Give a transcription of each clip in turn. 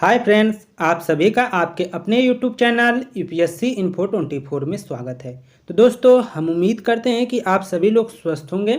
Hi friends, आप सभी का आपके अपने यूट्यूब चैनल यूपीएससी इन्फो 24 में स्वागत है। तो दोस्तों, हम उम्मीद करते हैं कि आप सभी लोग स्वस्थ होंगे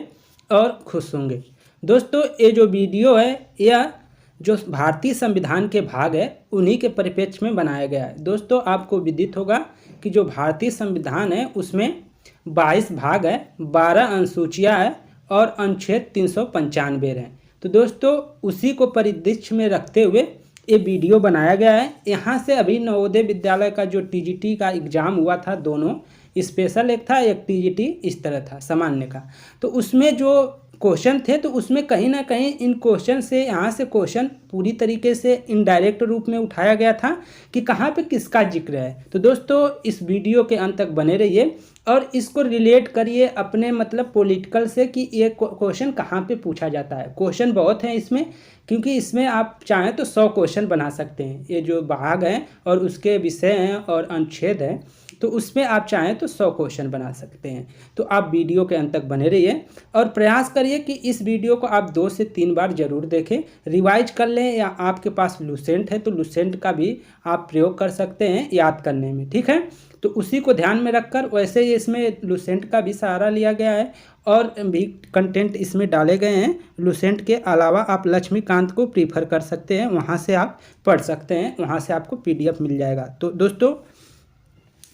और खुश होंगे। दोस्तों, ये जो वीडियो है यह जो भारतीय संविधान के भाग है उन्हीं के परिप्रेक्ष्य में बनाया गया है। दोस्तों, आपको विदित होगा कि जो भारतीय संविधान है उसमें 22 भाग है, 12 अनुसूचियाँ है और अनुच्छेद 395 हैं। तो दोस्तों, उसी को परिदृश्य में रखते हुए ये वीडियो बनाया गया है। यहाँ से अभी नवोदय विद्यालय का जो टीजीटी का एग्ज़ाम हुआ था, दोनों स्पेशल एक था, एक टीजीटी इस तरह था सामान्य का। तो उसमें जो क्वेश्चन थे तो उसमें कहीं ना कहीं इन क्वेश्चन से यहाँ से क्वेश्चन पूरी तरीके से इनडायरेक्ट रूप में उठाया गया था कि कहाँ पे किसका जिक्र है। तो दोस्तों, इस वीडियो के अंत तक बने रहिए और इसको रिलेट करिए अपने मतलब पॉलिटिकल से कि ये क्वेश्चन कहाँ पे पूछा जाता है। क्वेश्चन बहुत हैं इसमें, क्योंकि इसमें आप चाहें तो 100 क्वेश्चन बना सकते हैं। ये जो भाग हैं और उसके विषय हैं और अनुच्छेद हैं, तो उसमें आप चाहें तो 100 क्वेश्चन बना सकते हैं। तो आप वीडियो के अंत तक बने रहिए और प्रयास करिए कि इस वीडियो को आप 2 से 3 बार जरूर देखें, रिवाइज कर लें, या आपके पास लुसेंट है तो लुसेंट का भी आप प्रयोग कर सकते हैं याद करने में। ठीक है, तो उसी को ध्यान में रखकर वैसे ही इसमें लुसेंट का भी सहारा लिया गया है और भी कंटेंट इसमें डाले गए हैं। लुसेंट के अलावा आप लक्ष्मीकांत को प्रीफर कर सकते हैं, वहाँ से आप पढ़ सकते हैं, वहाँ से आपको पीडीएफ मिल जाएगा। तो दोस्तों,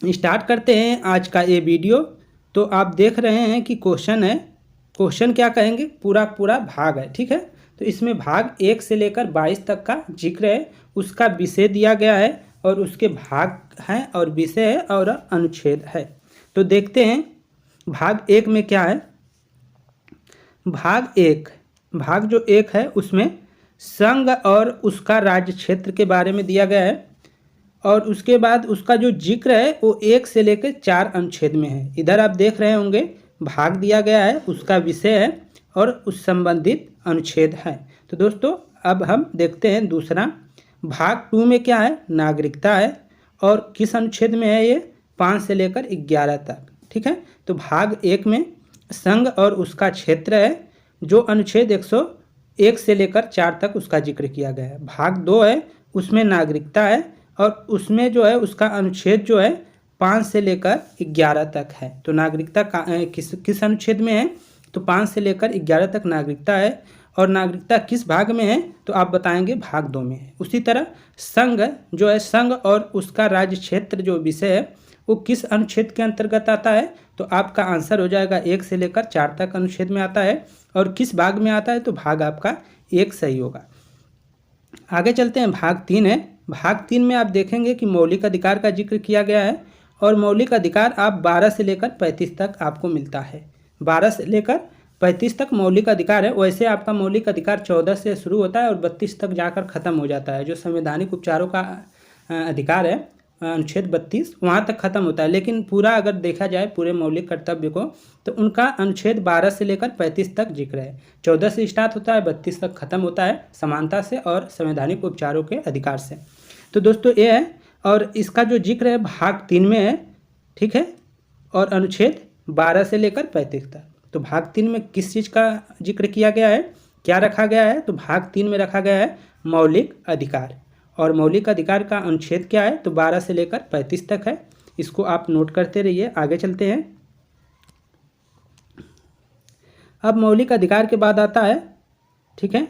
स्टार्ट करते हैं आज का ये वीडियो। तो आप देख रहे हैं कि क्वेश्चन है, क्वेश्चन क्या कहेंगे, पूरा पूरा भाग है। ठीक है, तो इसमें भाग 1 से लेकर 22 तक का जिक्र है, उसका विषय दिया गया है और उसके भाग हैं और विषय है और अनुच्छेद है। तो देखते हैं भाग 1 में क्या है। भाग जो 1 है उसमें संघ और उसका राज्य क्षेत्र के बारे में दिया गया है और उसके बाद उसका जो जिक्र है वो 1 से लेकर 4 अनुच्छेद में है। इधर आप देख रहे होंगे भाग दिया गया है, उसका विषय है और उस संबंधित अनुच्छेद है। तो दोस्तों, अब हम देखते हैं दूसरा भाग 2 में क्या है, नागरिकता है और किस अनुच्छेद में है ये, 5 से लेकर 11 तक। ठीक है, तो भाग 1 में संघ और उसका क्षेत्र है, जो अनुच्छेद 101 से लेकर 4 तक उसका जिक्र किया गया है। भाग 2 है, उसमें नागरिकता है और उसमें जो है उसका अनुच्छेद जो है 5 से लेकर 11 तक है। तो नागरिकता का किस अनुच्छेद में है, तो 5 से लेकर 11 तक नागरिकता है और नागरिकता किस भाग में है, तो आप बताएंगे भाग 2 में है। उसी तरह संघ जो है, संघ और उसका राज्य क्षेत्र जो विषय है वो किस अनुच्छेद के अंतर्गत आता है, तो आपका आंसर हो जाएगा 1 से लेकर 4 तक अनुच्छेद में आता है। और किस भाग में आता है, तो भाग आपका 1 सही होगा। आगे चलते हैं, भाग 3 है। भाग 3 में आप देखेंगे कि मौलिक अधिकार का जिक्र किया गया है और मौलिक अधिकार आप 12 से लेकर 35 तक आपको मिलता है। 12 से लेकर 35 तक मौलिक अधिकार है। वैसे आपका मौलिक अधिकार 14 से शुरू होता है और 32 तक जाकर ख़त्म हो जाता है। जो संवैधानिक उपचारों का अधिकार है, अनुच्छेद 32, वहाँ तक ख़त्म होता है। लेकिन पूरा अगर देखा जाए पूरे मौलिक कर्तव्य को, तो उनका अनुच्छेद 12 से लेकर 35 तक जिक्र है। 14 से स्टार्ट होता है, 32 तक ख़त्म होता है, समानता से और संवैधानिक उपचारों के अधिकार से। तो दोस्तों, ये है और इसका जो जिक्र है भाग 3 में है। ठीक है, और अनुच्छेद 12 से लेकर 35 तक। तो भाग 3 में किस चीज़ का जिक्र किया गया है, क्या रखा गया है, तो भाग 3 में रखा गया है मौलिक अधिकार। और मौलिक अधिकार का अनुच्छेद क्या है, तो 12 से लेकर 35 तक है। इसको आप नोट करते रहिए। आगे चलते हैं। अब मौलिक अधिकार के बाद आता है, ठीक है,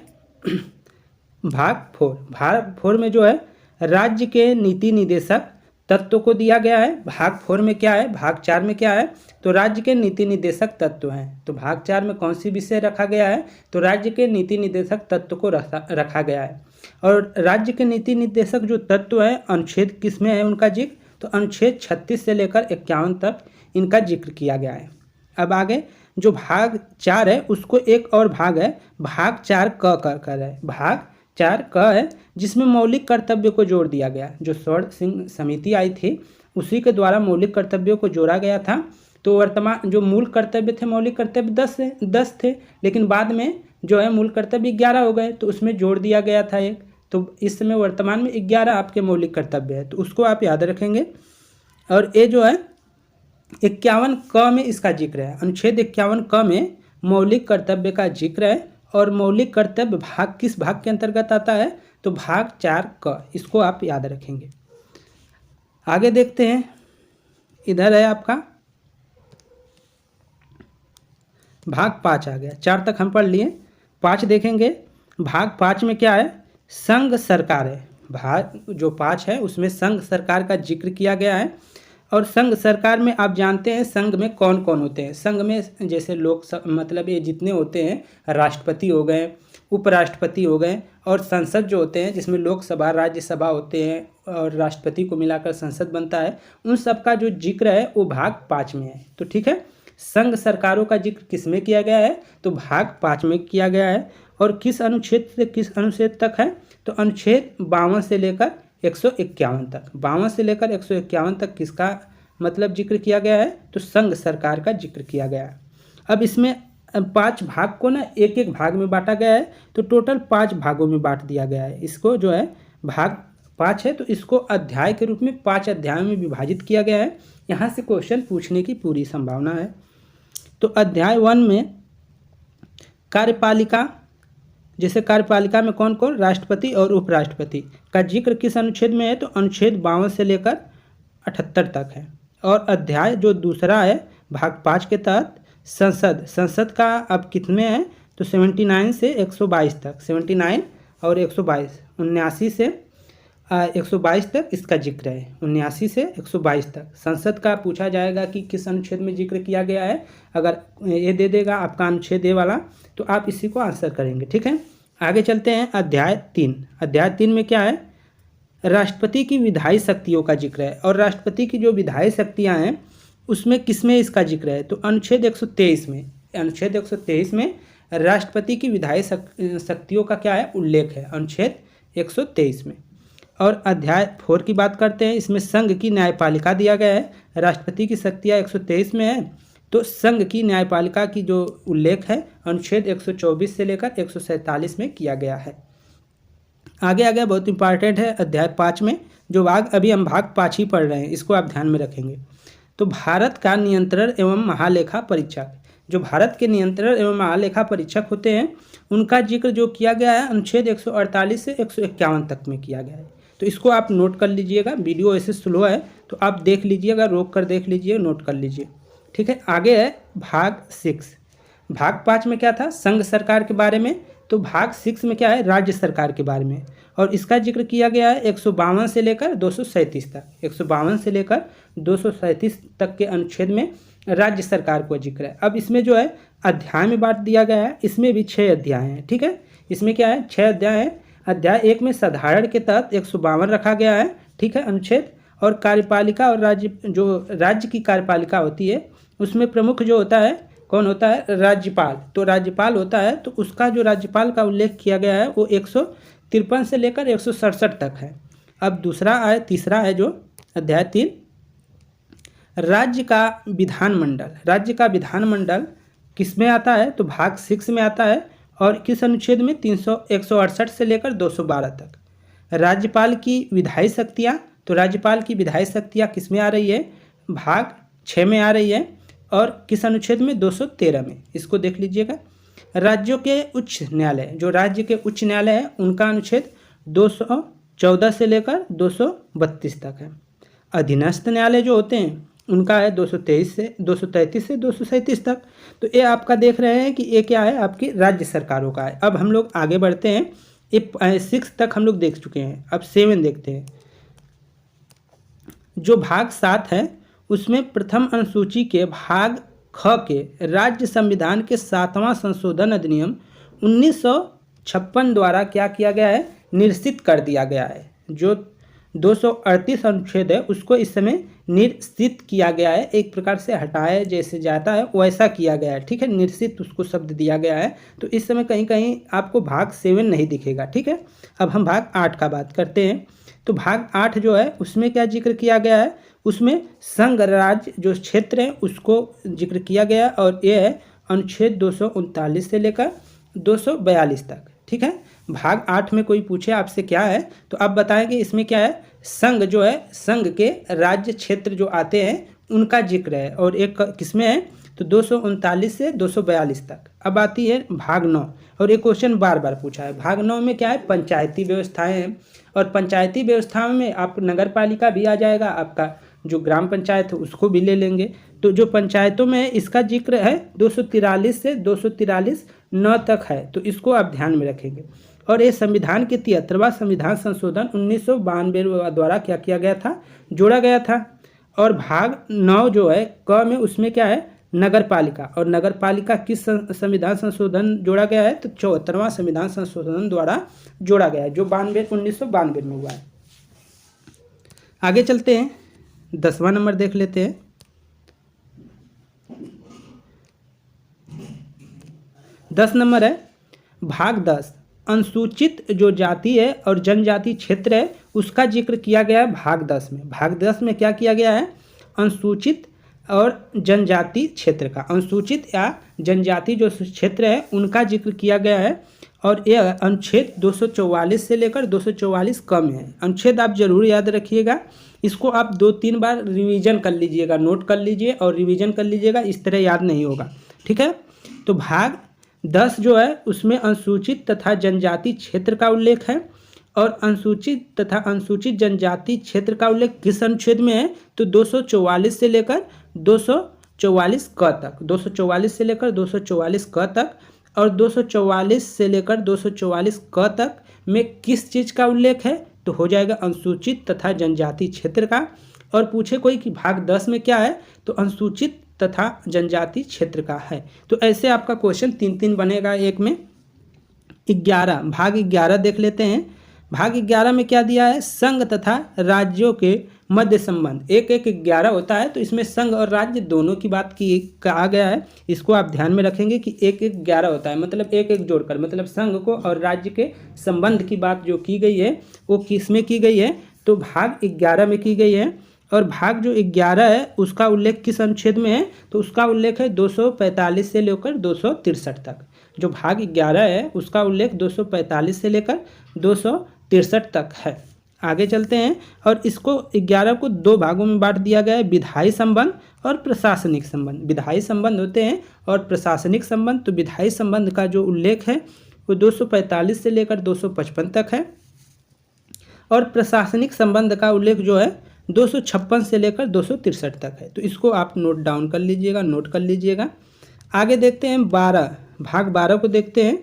भाग 4 में जो है राज्य के नीति निदेशक तत्व को दिया गया है। भाग 4 में क्या है, भाग 4 में क्या है, तो राज्य के नीति निदेशक तत्व हैं। तो भाग 4 में कौन सी विषय रखा गया है, तो राज्य के नीति निदेशक तत्व को रखा गया है। और राज्य के नीति निर्देशक जो तत्व है, अनुच्छेद किस में है उनका जिक्र, तो अनुच्छेद 36 से लेकर 51 तक इनका जिक्र किया गया है। अब आगे जो भाग 4 है उसको एक और भाग है, भाग 4 क कर है। भाग 4 क है जिसमें मौलिक कर्तव्य को जोड़ दिया गया। जो स्वर्ण सिंह समिति आई थी उसी के द्वारा मौलिक कर्तव्यों को जोड़ा गया था। तो वर्तमान जो मूल कर्तव्य थे, मौलिक कर्तव्य 10 थे, लेकिन बाद में जो है मूल कर्तव्य 11 हो गए, तो उसमें जोड़ दिया गया था एक। तो इस समय वर्तमान में 11 आपके मौलिक कर्तव्य है, तो उसको आप याद रखेंगे। और ये जो है 51 क में इसका जिक्र है। अनुच्छेद 51 क में मौलिक कर्तव्य का जिक्र है और मौलिक कर्तव्य भाग किस भाग के अंतर्गत आता है, तो भाग 4 क, इसको आप याद रखेंगे। आगे देखते हैं, इधर है आपका भाग 5 आ गया। 4 तक हम पढ़ लिए, 5 देखेंगे। भाग 5 में क्या है, संघ सरकार है। भाग जो 5 है उसमें संघ सरकार का जिक्र किया गया है। और संघ सरकार में आप जानते हैं संघ में कौन कौन होते हैं। संघ में जैसे लोग मतलब ये जितने होते हैं, राष्ट्रपति हो गए, उपराष्ट्रपति हो गए, और संसद जो होते हैं जिसमें लोकसभा राज्यसभा होते हैं और राष्ट्रपति को मिलाकर संसद बनता है, उन सब का जो जिक्र है वो भाग 5 में है। तो ठीक है, संघ सरकारों का जिक्र किस में किया गया है, तो भाग 5 में किया गया है। और किस अनुच्छेद से किस अनुच्छेद तक है, तो अनुच्छेद 52 से लेकर 151 तक। 52 से लेकर 151 तक किसका मतलब जिक्र किया गया है, तो संघ सरकार का जिक्र किया गया है। अब इसमें 5 भाग को ना एक एक भाग में बांटा गया है, तो टोटल 5 भागों में बांट दिया गया है। इसको जो है भाग 5 है तो इसको अध्याय के रूप में 5 अध्यायों में विभाजित किया गया है। यहाँ से क्वेश्चन पूछने की पूरी संभावना है। तो अध्याय 1 में कार्यपालिका, जैसे कार्यपालिका में कौन कौन, राष्ट्रपति और उपराष्ट्रपति का जिक्र किस अनुच्छेद में है, तो अनुच्छेद 52 से लेकर 78 तक है। और अध्याय जो दूसरा है भाग 5 के तहत संसद का अब कितने हैं, तो 79 से 122 तक, 79 और 122, 79 से 122 तक इसका जिक्र है। 79 से 122 तक संसद का पूछा जाएगा कि किस अनुच्छेद में जिक्र किया गया है। अगर ये दे देगा आपका अनुच्छेद ए वाला, तो आप इसी को आंसर करेंगे। ठीक है, आगे चलते हैं। अध्याय 3, अध्याय 3 में क्या है, राष्ट्रपति की विधायी शक्तियों का जिक्र है। और राष्ट्रपति की जो विधायी शक्तियाँ हैं उसमें किसमें इसका जिक्र है, तो अनुच्छेद 123 में। अनुच्छेद 123 में राष्ट्रपति की विधायी शक्तियों का क्या है, उल्लेख है, अनुच्छेद 123 में। और अध्याय 4 की बात करते हैं, इसमें संघ की न्यायपालिका दिया गया है। राष्ट्रपति की शक्तियाँ 123 में है, तो संघ की न्यायपालिका की जो उल्लेख है अनुच्छेद 124 से लेकर 147 में किया गया है। आगे आगे बहुत इंपॉर्टेंट है अध्याय 5 में, जो भाग अभी हम भाग 5 ही पढ़ रहे हैं, इसको आप ध्यान में रखेंगे। तो भारत का नियंत्रण एवं महालेखा परीक्षक, जो भारत के नियंत्रण एवं महालेखा परीक्षक होते हैं उनका जिक्र जो किया गया है अनुच्छेद 148 से 151 तक में किया गया है। तो इसको आप नोट कर लीजिएगा। वीडियो ऐसे स्लो है तो आप देख लीजिएगा, रोक कर देख लीजिए, नोट कर लीजिए। ठीक है, आगे है भाग 6। भाग 5 में क्या था, संघ सरकार के बारे में। तो भाग 6 में क्या है, राज्य सरकार के बारे में। और इसका जिक्र किया गया है 152 से लेकर 237 तक। 152 से लेकर 237 तक के अनुच्छेद में राज्य सरकार को जिक्र है। अब इसमें जो है अध्याय में बांट दिया गया है, इसमें भी 6 अध्याय हैं। ठीक है, इसमें क्या है, 6 अध्याय हैं। अध्याय 1 में साधारण के तहत 152 रखा गया है। ठीक है, अनुच्छेद। और कार्यपालिका और राज्य की कार्यपालिका होती है उसमें प्रमुख जो होता है, कौन होता है, राज्यपाल। तो राज्यपाल होता है, तो उसका जो राज्यपाल का उल्लेख किया गया है वो 153 से लेकर 167 तक है। अब तीसरा है जो अध्याय 3, राज्य का विधानमंडल। राज्य का विधानमंडल किस में आता है, तो भाग 6 में आता है। और किस अनुच्छेद में, 168 से लेकर 212 तक। राज्यपाल की विधायी शक्तियाँ, तो राज्यपाल की विधायी शक्तियाँ किस में आ रही है, भाग 6 में आ रही है। और किस अनुच्छेद में, 213 में। इसको देख लीजिएगा। राज्यों के उच्च न्यायालय, जो राज्य के उच्च न्यायालय है उनका अनुच्छेद 214 से लेकर 232 तक है। अधीनस्थ न्यायालय जो होते हैं उनका है 233 से 237 तक। तो ये आपका देख रहे हैं कि ये क्या है, आपकी राज्य सरकारों का है। अब हम लोग आगे बढ़ते हैं। ये 6 तक हम लोग देख चुके हैं, अब 7 देखते हैं। जो भाग 7 है उसमें प्रथम अनुसूची के भाग ख के राज्य संविधान के 7वां संशोधन अधिनियम 1956 द्वारा क्या किया गया है, निरसित कर दिया गया है। जो 238 अनुच्छेद है उसको इस समय निरसित किया गया है, एक प्रकार से हटाया जैसे जाता है वैसा किया गया है। ठीक है, निरसित उसको शब्द दिया गया है। तो इस समय कहीं कहीं आपको भाग 7 नहीं दिखेगा। ठीक है, अब हम भाग 8 का बात करते हैं। तो भाग 8 जो है उसमें क्या जिक्र किया गया है, उसमें संघ राज्य जो क्षेत्र है उसको जिक्र किया गया। और ये है अनुच्छेद 239 से लेकर 242 तक। ठीक है, भाग 8 में कोई पूछे आपसे क्या है तो आप बताएंगे इसमें क्या है, संघ जो है, संघ के राज्य क्षेत्र जो आते हैं उनका जिक्र है। और एक किसमें है, तो 239 से 242 तक। अब आती है भाग 9, और ये क्वेश्चन बार बार पूछा है। भाग 9 में क्या है, पंचायती व्यवस्थाएं हैं, और पंचायती व्यवस्थाओं में आप नगर पालिका भी आ जाएगा, आपका जो ग्राम पंचायत है उसको भी ले लेंगे। तो जो पंचायतों में इसका जिक्र है 243 से 243 9 तक है, तो इसको आप ध्यान में रखेंगे। और ये संविधान के 73वां संविधान संशोधन 1992 द्वारा क्या किया गया था, जोड़ा गया था। और भाग 9 जो है क में, उसमें क्या है, नगर पालिका, और नगर पालिका किस संविधान संशोधन जोड़ा गया है, तो 74वां संविधान संशोधन द्वारा जोड़ा गया है, जो 1992 में हुआ है। आगे चलते हैं, 10वां नंबर देख लेते हैं। 10 नंबर है भाग 10, अनुसूचित जो जाति है और जनजाति क्षेत्र है उसका जिक्र किया गया है भाग 10 में। भाग 10 में क्या किया गया है, अनुसूचित और जनजाति क्षेत्र का, अनुसूचित या जनजाति जो क्षेत्र है उनका जिक्र किया गया है। और यह अनुच्छेद 244 से लेकर 244 कम है। अनुच्छेद आप जरूर याद रखिएगा, इसको आप 2-3 बार रिवीजन कर लीजिएगा, नोट कर लीजिए और रिवीजन कर लीजिएगा, इस तरह याद नहीं होगा, ठीक है। तो भाग 10 जो है उसमें अनुसूचित तथा जनजाति क्षेत्र का उल्लेख है। और अनुसूचित तथा अनुसूचित जनजाति क्षेत्र का उल्लेख किस अनुच्छेद में है, तो 244 से लेकर 244 क तक, 244 से लेकर 244 क तक, और 244 से लेकर 244 क तक में किस चीज़ का उल्लेख है, तो हो जाएगा अनुसूचित तथा जनजाति क्षेत्र का। और पूछे कोई कि भाग 10 में क्या है, तो अनुसूचित तथा जनजाति क्षेत्र का है। तो ऐसे आपका क्वेश्चन 3-3 बनेगा एक में। 11 भाग 11 देख लेते हैं। भाग 11 में क्या दिया है, संघ तथा राज्यों के मध्य संबंध। एक 11 होता है, तो इसमें संघ और राज्य दोनों की बात की कहा गया है। इसको आप ध्यान में रखेंगे कि 11 होता है, मतलब एक जोड़कर, मतलब संघ को और राज्य के संबंध की बात जो की गई है वो किस में की गई है, तो भाग 11 में की गई है। और भाग जो 11 है उसका उल्लेख किस अनुच्छेद में है, तो उसका उल्लेख है 245 से लेकर 263 तक। जो भाग 11 है उसका उल्लेख 245 से लेकर 263 तक है। आगे चलते हैं, और इसको 11 को 2 भागों में बांट दिया गया है, विधायी संबंध और प्रशासनिक संबंध। विधायी संबंध होते हैं और प्रशासनिक संबंध। तो विधायी संबंध का जो उल्लेख है वो 245 से लेकर 255 तक है, और प्रशासनिक संबंध का उल्लेख जो है 256 से लेकर 263 तक है। तो इसको आप नोट डाउन कर लीजिएगा, नोट कर लीजिएगा। आगे देखते हैं 12, भाग 12 को देखते हैं।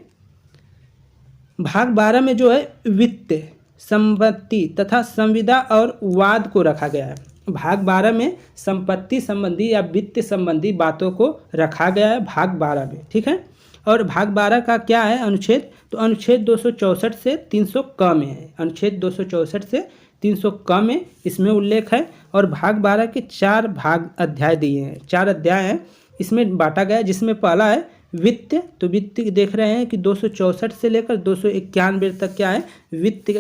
भाग 12 में जो है वित्त, संपत्ति तथा संविदा और वाद को रखा गया है। भाग 12 में संपत्ति संबंधी या वित्त संबंधी बातों को रखा गया है भाग 12 में, ठीक है। और भाग 12 का क्या है अनुच्छेद, तो अनुच्छेद 264 से 300 क में है। अनुच्छेद 264 से 300 क में इसमें उल्लेख है। और भाग 12 के 4 भाग अध्याय दिए हैं, 4 अध्याय हैं इसमें बांटा गया है, जिसमें पहला है वित्त। तो वित्त देख रहे हैं कि 264 से लेकर 291 तक क्या है, वित्त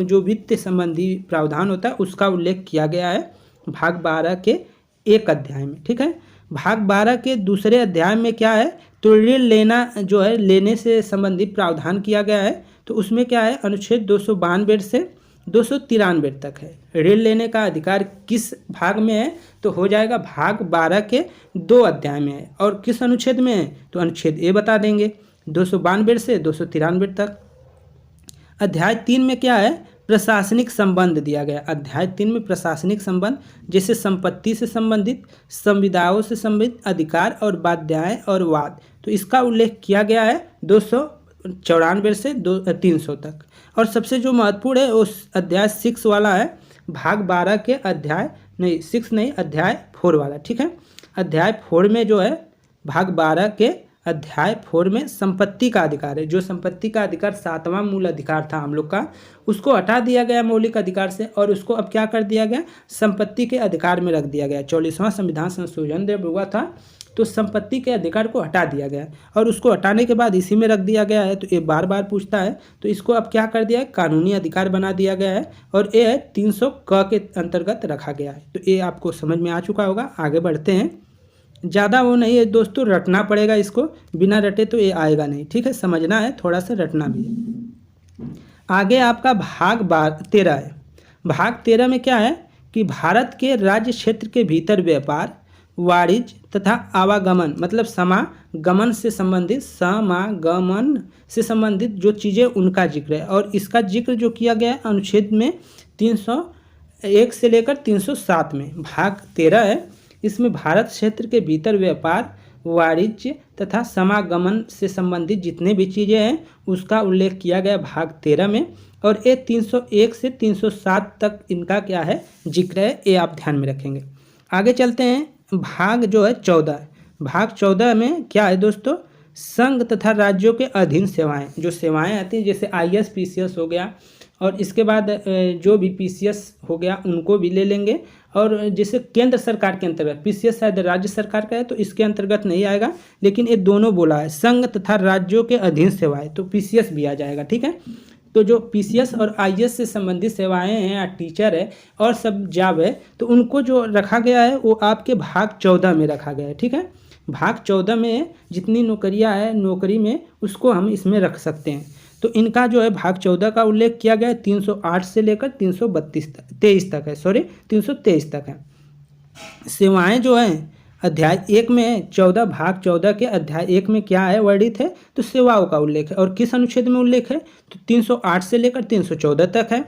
जो वित्त संबंधी प्रावधान होता है उसका उल्लेख किया गया है भाग 12 के 1 अध्याय में, ठीक है। भाग 12 के दूसरे अध्याय में क्या है, तो ऋण लेना जो है, लेने से संबंधित प्रावधान किया गया है। तो उसमें क्या है, अनुच्छेद 292 से 293 तक है। ऋण लेने का अधिकार किस भाग में है, तो हो जाएगा भाग 12 के 2 अध्याय में है। और किस अनुच्छेद में है, तो अनुच्छेद ए बता देंगे, 292 से 293 तक। अध्याय 3 में क्या है, प्रशासनिक संबंध दिया गया। अध्याय 3 में प्रशासनिक संबंध, जैसे संपत्ति से संबंधित, संविदाओं से संबंधित अधिकार और बाध्याएं और वाद, तो इसका उल्लेख किया गया है 294 से 300 तक। और सबसे जो महत्वपूर्ण है उस अध्याय 6 वाला है, भाग 12 के अध्याय नहीं 6 नहीं, अध्याय 4 वाला, ठीक है। अध्याय 4 में जो है, भाग 12 के अध्याय 4 में संपत्ति का अधिकार है। जो संपत्ति का अधिकार 7वां मूल अधिकार था हम लोग का, उसको हटा दिया गया मौलिक अधिकार से, और उसको अब क्या कर दिया गया, संपत्ति के अधिकार में रख दिया गया। 44वां संविधान संशोधन जब हुआ था तो संपत्ति के अधिकार को हटा दिया गया, और उसको हटाने के बाद इसी में रख दिया गया है। तो ये बार बार पूछता है, तो इसको अब क्या कर दिया है, कानूनी अधिकार बना दिया गया है, और ये 300 क के अंतर्गत रखा गया है। तो ये आपको समझ में आ चुका होगा। आगे बढ़ते हैं, ज़्यादा वो नहीं है दोस्तों, रटना पड़ेगा इसको, बिना रटे तो ये आएगा नहीं, ठीक है। समझना है, थोड़ा सा रटना भी है। आगे आपका भाग 13 है। भाग 13 में क्या है कि भारत के राज्य क्षेत्र के भीतर व्यापार, वाणिज्य तथा आवागमन मतलब समागमन से संबंधित जो चीज़ें उनका जिक्र है। और इसका जिक्र जो किया गया है अनुच्छेद में 301 से लेकर 307 में। भाग 13 है, इसमें भारत क्षेत्र के भीतर व्यापार, वाणिज्य तथा समागमन से संबंधित जितने भी चीज़ें हैं उसका उल्लेख किया गया भाग 13 में। और ये 301 से 307 तक इनका क्या है जिक्र है, ये आप ध्यान में रखेंगे। आगे चलते हैं, भाग जो है 14। भाग 14 में क्या है दोस्तों, संघ तथा राज्यों के अधीन सेवाएं, जो सेवाएं आती हैं जैसे IAS PCS हो गया, और इसके बाद जो भी PCS हो गया उनको भी ले लेंगे। और जैसे केंद्र सरकार के अंतर्गत, PCS शायद राज्य सरकार का है तो इसके अंतर्गत नहीं आएगा, लेकिन ये दोनों बोला है, संघ तथा राज्यों के अधीन सेवाएं, तो PCS भी आ जाएगा। ठीक है, तो जो PCS और IAS से संबंधित सेवाएं हैं या टीचर है और सब जॉब है, तो उनको जो रखा गया है वो आपके भाग 14 में रखा गया है। ठीक है, भाग 14 में जितनी नौकरियां है नौकरी में उसको हम इसमें रख सकते हैं। तो इनका जो है भाग 14 का उल्लेख किया गया है 308 से लेकर 323 तक है, 323 तक है। सेवाएं जो हैं अध्याय 1 में 14, भाग 14 के अध्याय 1 में क्या है वर्णित है, तो सेवाओं का उल्लेख है। और किस अनुच्छेद में उल्लेख है, तो 308 से लेकर 314 तक है।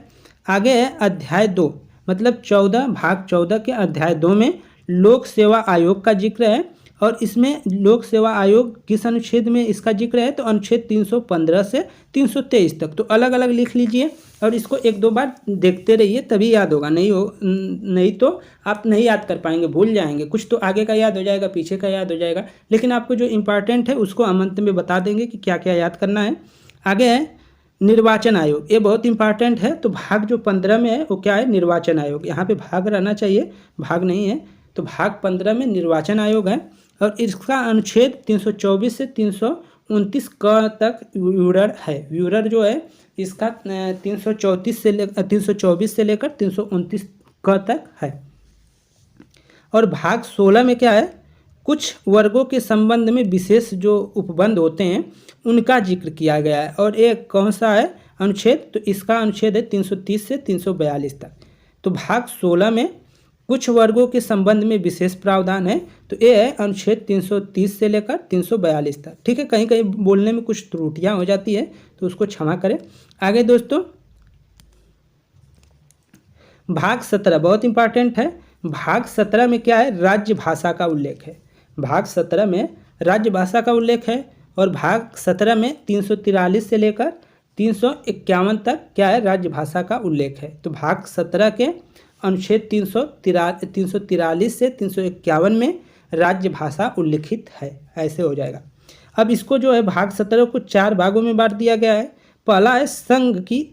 आगे है अध्याय 2, मतलब 14 भाग 14 के अध्याय 2 में लोक सेवा आयोग का जिक्र है। और इसमें लोक सेवा आयोग किस अनुच्छेद में इसका जिक्र है, तो अनुच्छेद 315 से 323 तक। तो अलग अलग लिख लीजिए और इसको एक दो बार देखते रहिए, तभी याद होगा, नहीं तो आप नहीं याद कर पाएंगे, भूल जाएंगे। कुछ तो आगे का याद हो जाएगा, पीछे का याद हो जाएगा, लेकिन आपको जो इम्पॉर्टेंट है उसको हम अंत में बता देंगे कि क्या क्या याद करना है। आगे है निर्वाचन आयोग, ये बहुत इंपॉर्टेंट है। तो भाग जो 15 में है वो क्या है, निर्वाचन आयोग। यहाँ पे भाग रहना चाहिए, भाग नहीं है। तो भाग 15 में निर्वाचन आयोग है और इसका अनुच्छेद 324 से 329 क तक व्यूरर है। व्यूरर जो है इसका 324 से लेकर 329 क तक है। और भाग 16 में क्या है, कुछ वर्गों के संबंध में विशेष जो उपबंध होते हैं उनका जिक्र किया गया है। और एक कौन सा है अनुच्छेद, तो इसका अनुच्छेद है 330 से 342 तक। तो भाग 16 में कुछ वर्गों के संबंध में विशेष प्रावधान है, तो ये है अनुच्छेद 330 से लेकर 342 तक। ठीक है, कहीं कहीं बोलने में कुछ त्रुटियां हो जाती है तो उसको क्षमा करें। आगे दोस्तों भाग 17 बहुत इंपॉर्टेंट है। भाग 17 में क्या है, राज्य भाषा का उल्लेख है। भाग 17 में राज्य भाषा का उल्लेख है। और भाग 17 में 343 से लेकर 351 तक क्या है, राज्य भाषा का उल्लेख है। तो भाग 17 के अनुच्छेद 343 से 351 में राज्य भाषा उल्लिखित है, ऐसे हो जाएगा। अब इसको जो है भाग 17 को 4 भागों में बांट दिया गया है। पहला है संघ की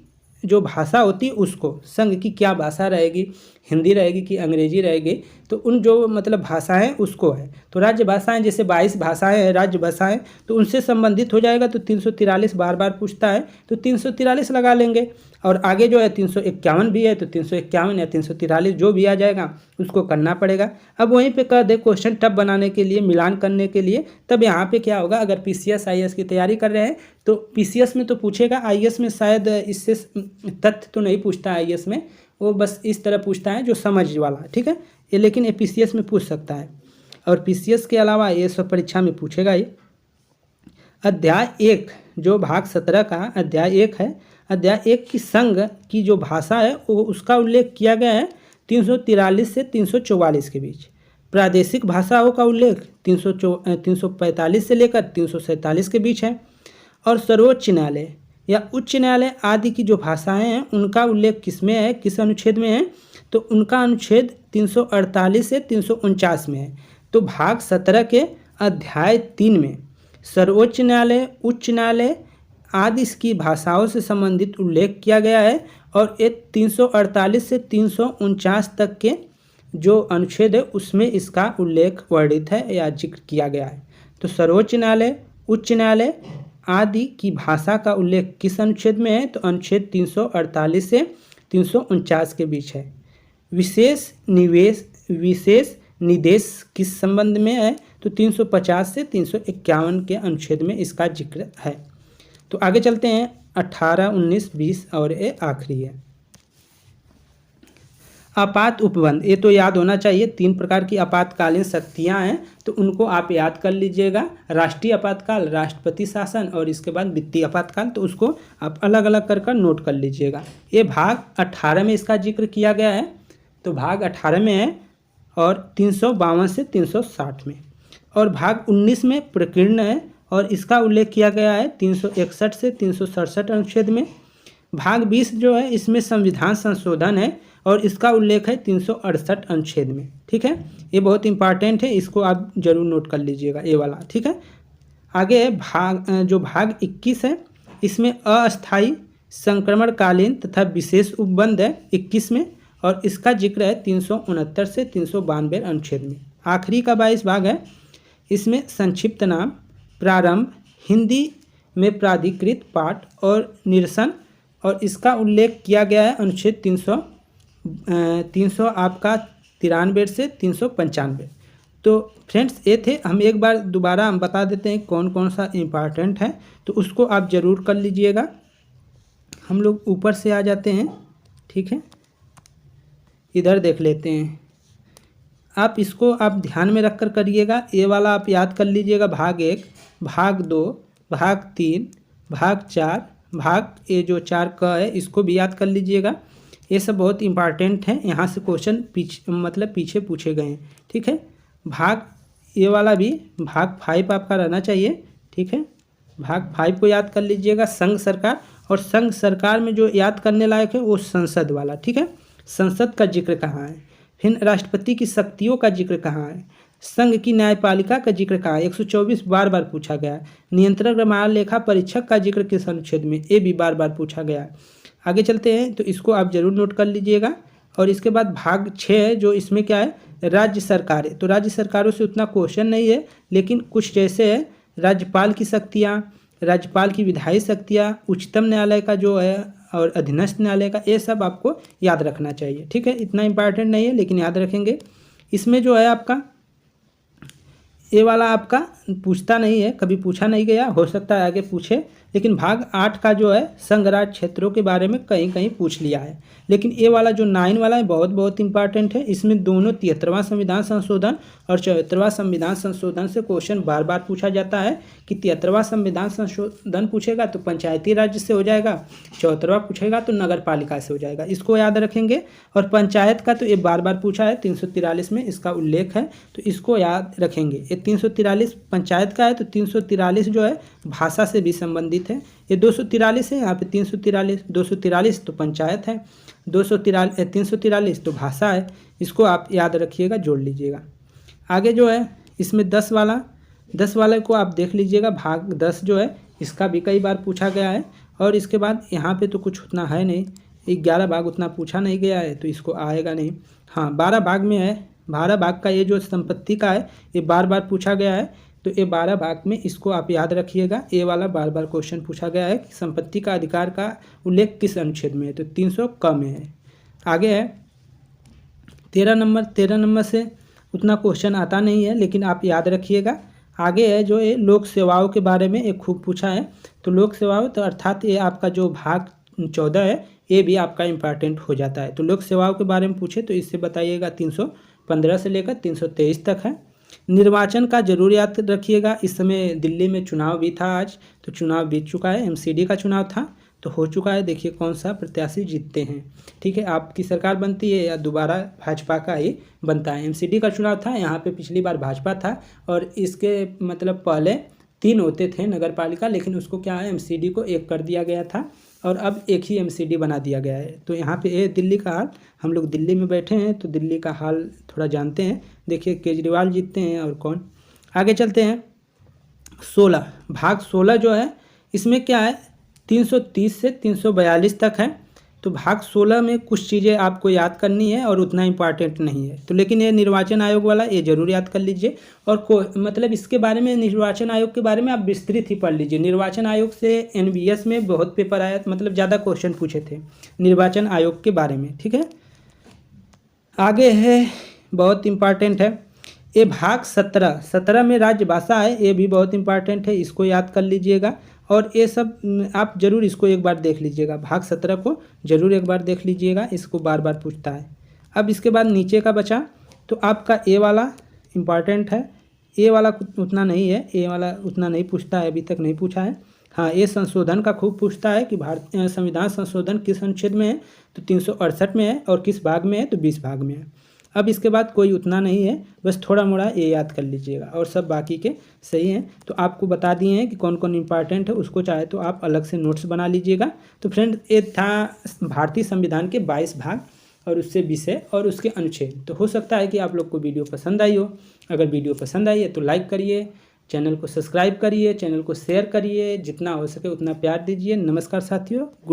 जो भाषा होती है उसको, संघ की क्या भाषा रहेगी, हिंदी रहेगी कि अंग्रेजी रहेगी, तो उन जो मतलब भाषाएं उसको है। तो राज्य भाषाएं जैसे 22 भाषाएं हैं राज्य भाषाएं, तो उनसे संबंधित हो जाएगा। तो 343 बार बार पूछता है तो 343 लगा लेंगे। और आगे जो है 351 भी है, तो 351 या 343 जो भी आ जाएगा उसको करना पड़ेगा। अब वहीं पे कर दे क्वेश्चन टफ बनाने के लिए, मिलान करने के लिए, तब यहाँ पे क्या होगा, अगर PCS IAS की तैयारी कर रहे हैं तो PCS में तो पूछेगा, IAS में शायद इससे तथ्य तो नहीं पूछता, IAS में वो बस इस तरह पूछता है जो समझ वाला। ठीक है, ये लेकिन ये PCS में पूछ सकता है। और PCS के अलावा ये सब परीक्षा में पूछेगा ये। अध्याय 1 जो भाग 17 का अध्याय 1 है, अध्याय 1 की संघ की जो भाषा है वो उसका उल्लेख किया गया है 343 से 344 के बीच। प्रादेशिक भाषाओं का उल्लेख 345 से लेकर 347 के बीच है। और सर्वोच्च न्यायालय या उच्च न्यायालय आदि की जो भाषाएं हैं उनका उल्लेख किसमें है, किस अनुच्छेद में है, तो उनका अनुच्छेद 348 से 349 में है। तो भाग 17 के अध्याय 3 में सर्वोच्च न्यायालय, उच्च न्यायालय आदि की भाषाओं से संबंधित उल्लेख किया गया है। और ये 348 से 349 तक के जो अनुच्छेद है उसमें इसका उल्लेख वर्णित है या जिक्र किया गया है। तो सर्वोच्च न्यायालय, उच्च न्यायालय आदि की भाषा का उल्लेख किस अनुच्छेद में है, तो अनुच्छेद 348 से 349 के बीच है। विशेष निदेश किस संबंध में है, तो 350 से 351 के अनुच्छेद में इसका जिक्र है। तो आगे चलते हैं 18, 19, 20 और ये आखिरी है। आपात उपबंध, ये तो याद होना चाहिए। 3 प्रकार की आपातकालीन शक्तियां हैं, तो उनको आप याद कर लीजिएगा। राष्ट्रीय आपातकाल, राष्ट्रपति शासन, और इसके बाद वित्तीय आपातकाल, तो उसको आप अलग अलग कर नोट कर लीजिएगा। ये भाग 18 में इसका जिक्र किया गया है, तो भाग 18 में है, और 352 से 360 में। और भाग 19 में प्रकीर्ण है, और इसका उल्लेख किया गया है 361 से 367 अनुच्छेद में। भाग 20 जो है इसमें संविधान संशोधन है, और इसका उल्लेख है 368 अनुच्छेद में। ठीक है, ये बहुत इंपॉर्टेंट है, इसको आप जरूर नोट कर लीजिएगा, ये वाला। ठीक है, आगे भाग 21 है, इसमें अस्थायी संक्रमणकालीन तथा विशेष उपबंध है 21 में, और इसका जिक्र है 369 से 392 अनुच्छेद में। आखिरी का 22 भाग है, इसमें संक्षिप्त नाम, प्रारंभ, हिंदी में प्राधिकृत पाठ और निरसन, और इसका उल्लेख किया गया है अनुच्छेद 300 आपका 93 से 395। तो फ्रेंड्स, ये थे। हम एक बार दोबारा हम बता देते हैं कौन कौन सा इम्पॉर्टेंट है, तो उसको आप ज़रूर कर लीजिएगा। हम लोग ऊपर से आ जाते हैं। ठीक है, इधर देख लेते हैं। आप इसको आप ध्यान में रख कर करिएगा। ये वाला आप याद कर लीजिएगा, भाग 1, भाग 2, भाग 3, भाग 4, भाग ये जो 4 क है इसको भी याद कर लीजिएगा। ये सब बहुत इंपॉर्टेंट है, यहाँ से क्वेश्चन पीछे पूछे गए हैं। ठीक है, भाग ये वाला भी भाग 5 आपका रहना चाहिए। ठीक है, भाग 5 को याद कर लीजिएगा, संघ सरकार। और संघ सरकार में जो याद करने लायक है वो संसद वाला। ठीक है, संसद का जिक्र कहाँ है, फिर राष्ट्रपति की शक्तियों का जिक्र कहाँ है, संघ की न्यायपालिका का जिक्र कहाँ है, 124 बार बार पूछा गया है। नियंत्रक प्रमाण लेखा परीक्षक का जिक्र किस अनुच्छेद में, ये भी बार बार पूछा गया है। आगे चलते हैं, तो इसको आप जरूर नोट कर लीजिएगा। और इसके बाद भाग 6 है, जो इसमें क्या है, राज्य सरकार है। तो राज्य सरकारों से उतना क्वेश्चन नहीं है, लेकिन कुछ जैसे है राज्यपाल की शक्तियाँ, राज्यपाल की विधायी शक्तियाँ, उच्चतम न्यायालय का जो है और अधीनस्थ न्यायालय का, ये सब आपको याद रखना चाहिए। ठीक है, इतना इंपॉर्टेंट नहीं है लेकिन याद रखेंगे। इसमें जो है आपका ये वाला आपका पूछता नहीं है, कभी पूछा नहीं गया, हो सकता है आगे पूछे। लेकिन भाग 8 का जो है संघ राज्य क्षेत्रों के बारे में कहीं कहीं पूछ लिया है। लेकिन ये वाला जो 9 वाला है बहुत बहुत इंपॉर्टेंट है। इसमें दोनों 73वां संविधान संशोधन और 74वां संविधान संशोधन से क्वेश्चन बार बार पूछा जाता है कि 73वां संविधान संशोधन पूछेगा तो पंचायती राज्य से हो जाएगा, 74वां पूछेगा तो नगर पालिका से हो जाएगा। इसको याद रखेंगे। और पंचायत का तो ये बार बार पूछा है, 343 में इसका उल्लेख है, तो इसको याद रखेंगे। ये 343 पंचायत का है, तो 343 जो है भाषा से भी संबंधित है। ये 243 है, यहाँ पे 343, 243 तो पंचायत है, 343 तो भाषा है। इसको आप याद रखिएगा, जोड़ लीजिएगा। आगे जो है इसमें 10 वाले को आप देख लीजिएगा। भाग 10 जो है इसका भी कई बार पूछा गया है। और इसके बाद यहाँ पे तो कुछ उतना है नहीं, 11 भाग उतना पूछा नहीं गया है, तो इसको आएगा नहीं। हाँ, 12 भाग में है। 12 भाग का ये जो संपत्ति का है ये बार बार पूछा गया है, तो ये 12 भाग में इसको आप याद रखिएगा। ये वाला बार बार क्वेश्चन पूछा गया है कि संपत्ति का अधिकार का उल्लेख किस अनुच्छेद में है, तो 300 क में है। आगे है 13 नंबर से उतना क्वेश्चन आता नहीं है, लेकिन आप याद रखिएगा। आगे है जो ये लोक सेवाओं के बारे में एक खूब पूछा है, तो लोक सेवाओं तो अर्थात ये आपका जो भाग 14 है ये भी आपका इम्पॉर्टेंट हो जाता है। तो लोक सेवाओं के बारे में पूछे तो इससे बताइएगा 315 से लेकर 323 तक है। निर्वाचन का जरूर याद रखिएगा। इस समय दिल्ली में चुनाव भी था आज, तो चुनाव बीत चुका है। एमसीडी का चुनाव था तो हो चुका है, देखिए कौन सा प्रत्याशी जीतते हैं। ठीक है, आपकी सरकार बनती है या दोबारा भाजपा का ही बनता है। एमसीडी का चुनाव था, यहाँ पे पिछली बार भाजपा था, और इसके मतलब पहले 3 होते थे नगर पालिका, लेकिन उसको क्या है एमसीडी को 1 कर दिया गया था, और अब एक ही एमसीडी बना दिया गया है। तो यहाँ पे ये दिल्ली का हाल, हम लोग दिल्ली में बैठे हैं तो दिल्ली का हाल थोड़ा जानते हैं। देखिए केजरीवाल जीतते हैं और कौन। आगे चलते हैं 16 भाग 16 जो है इसमें क्या है 330 से 342 तक है। तो भाग 16 में कुछ चीज़ें आपको याद करनी है और उतना इम्पॉर्टेंट नहीं है, तो लेकिन ये निर्वाचन आयोग वाला ये जरूर याद कर लीजिए। और मतलब इसके बारे में, निर्वाचन आयोग के बारे में आप विस्तृत ही पढ़ लीजिए। निर्वाचन आयोग से एनबीएस में बहुत पेपर आया, मतलब ज़्यादा क्वेश्चन पूछे थे निर्वाचन आयोग के बारे में। ठीक है, आगे है बहुत इम्पॉर्टेंट है ये भाग 17 में राज्यभाषा है, ये भी बहुत इम्पॉर्टेंट है, इसको याद कर लीजिएगा। और ये सब आप जरूर इसको एक बार देख लीजिएगा, भाग 17 को जरूर एक बार देख लीजिएगा, इसको बार बार पूछता है। अब इसके बाद नीचे का बचा, तो आपका ए वाला इम्पॉर्टेंट है। ए वाला उतना नहीं है, ए वाला उतना नहीं पूछता है, अभी तक नहीं पूछा है। हाँ, ये संशोधन का खूब पूछता है कि भारतीय संविधान संशोधन किस अनुच्छेद में है, तो 368 में है, और किस भाग में है, तो 20 भाग में है। अब इसके बाद कोई उतना नहीं है, बस थोड़ा मोड़ा ये याद कर लीजिएगा, और सब बाकी के सही हैं। तो आपको बता दिए हैं कि कौन कौन इंपॉर्टेंट है, उसको चाहे तो आप अलग से नोट्स बना लीजिएगा। तो फ्रेंड, ये था भारतीय संविधान के 22 भाग और उससे विषय और उसके अनुच्छेद। तो हो सकता है कि आप लोग को वीडियो पसंद आई हो। अगर वीडियो पसंद आई है तो लाइक करिए, चैनल को सब्सक्राइब करिए, चैनल को शेयर करिए, जितना हो सके उतना प्यार दीजिए। नमस्कार साथियों, गुड।